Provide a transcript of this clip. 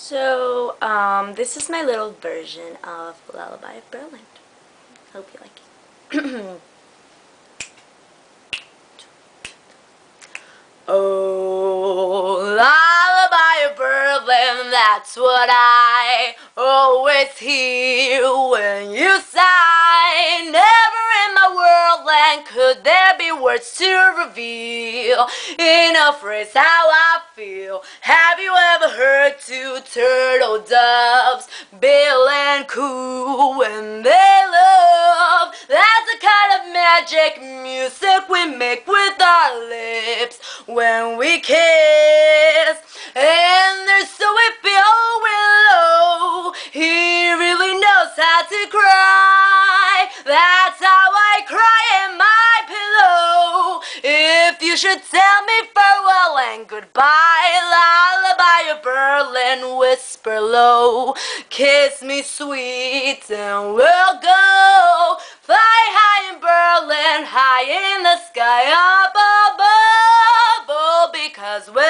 This is my little version of Lullaby of Berlin. Hope you like it. Oh, Lullaby of Berlin, that's what I always hear when you sigh. Never in my world land could there be words to reveal in a phrase how I feel. Have you ever heard two turtle doves bill and coo when they love? That's the kind of magic music we make with our lips when we kiss. And there's so we feel willow, he really knows how to cry. That's how I cry in my pillow. If you should tell me farewell and goodbye, Lullaby of Berlin, whisper low, kiss me sweet and we'll go fly high in Berlin, high in the sky up above. Oh, because we're